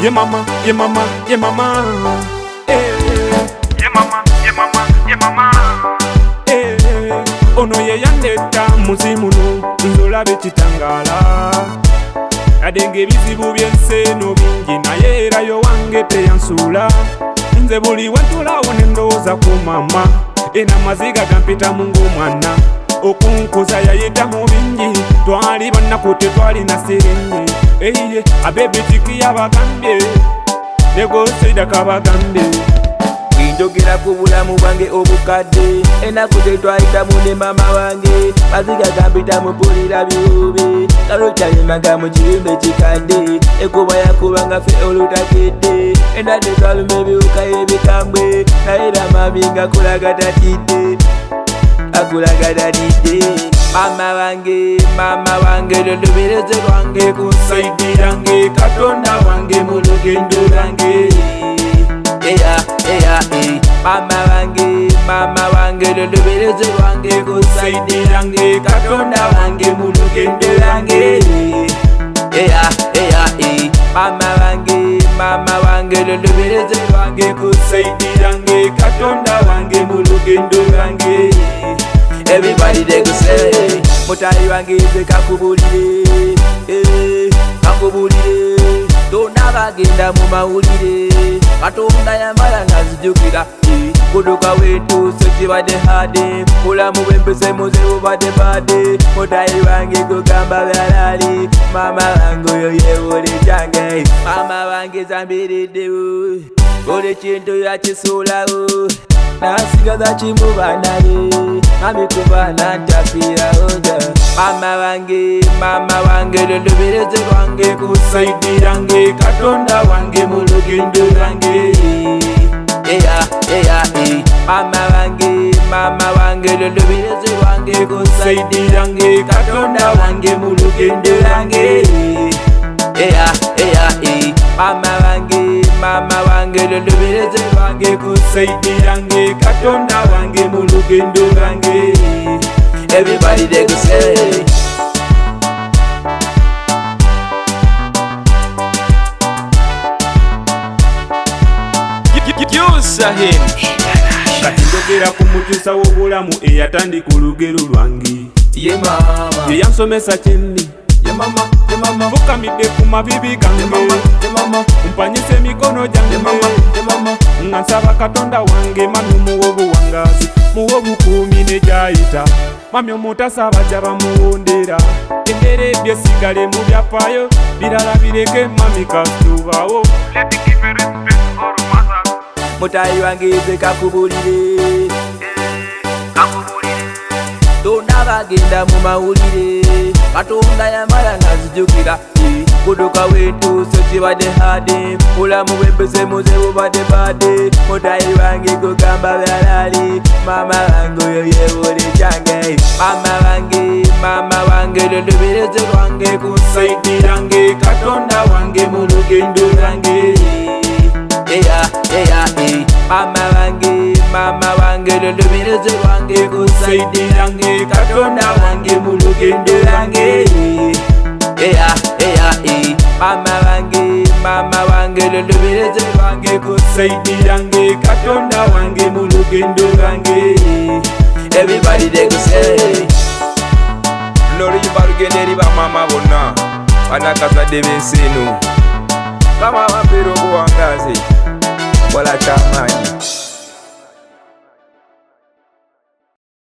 ye mama, ye mama, ye mama. Ye mama, ye mama, ye mama. Ono ye yandeta muzimuno nzolabe kitangala. Adenge bizibu byenseeno bingi naye era yo wange teyansula. Nze buli wentulawo nendowooza ku mama ena maziga gampita mu ng'omwana. Okunkoza yayita mu bingi twali bannako tetwalina siringi. Eiye ababy tiki yabagambye negosaida kabagambye njogera ku bulamu bwange obukadde ennaku tetwayitamu ne mama wange maziga gampita mu mpulira biwubi kalokyayimaga mu kirimbe kikadde ekuba yakubanga ffe olutakedde endadde twaluma ebiwuka ebikambwe naye era mami nga kulaga tatidde akulaga tatidde mama wange londobeleze lwange kunsaidirange katonda wange mu lugendo lwange mama wange londobeleze lwange kunsaidirange katonda wange mu lugendo lwange mama wange londobeleze lwange kunsaidirange katonda wange mu lugendo lwange. Everybody they go say mutayi wange ize kakubulire kakubulire tonabagenda mu mawulire katonda yambala nazijukira kuduka wentuuse kibadde hade bulamu bwempese muze bubadde badde mutayi wange kugamba byalali mama wange oyo yewole kyange mama wange zambiriddewo buli kintu yakisuulawo nasigaza kimubanaye mami kubana ntafiirawoga mama wange londobeleze lwange kunsaidirange katonda wange mu lugendo lwange mama wange londobeleze lwange kunsaidirange katonda wange mu lugendo lwange mama wange londobeleze lwange kunsaidirange katonda wange mu lugendo lwange. Everybody they go say HUSEIN kati njogera ku mujusa w'obulamu eyatandika olugero lwange ye mama ye yansomesa kyenni ye mama fukamidde ku mabibi gange mpanyisa emikono gyange nga nsaba katonda wange mami muwa obuwangazi muwa obukuumi ne gyayita mami omutasaba jja bamuwondera endera ebyo sigale mu byafaayo birala bireke mami kasitubawo mutayi wange ize kakubulire tonabagenda mu mawulire katonda yambala nazijukira kuduka wentuuse kibadde hade bulamu bwempese muze bubadde badde mutayi wange kugamba byalali mama wange oyo yewole kyange mama wange londobeleze lwange kunsaidirange katonda wange mu lugendo lwange mama wange londobeleze lwange kunsaidirange katonda wange mu lugendo lwange mama wange londobeleze lwange kunsaidirange katonda wange mu lugendo lwange. Everybody they go say loluyimba lugenda eri bamama bonna banakazadde b'ensi eno kama wampeera obuwangazi kola kyamaanyi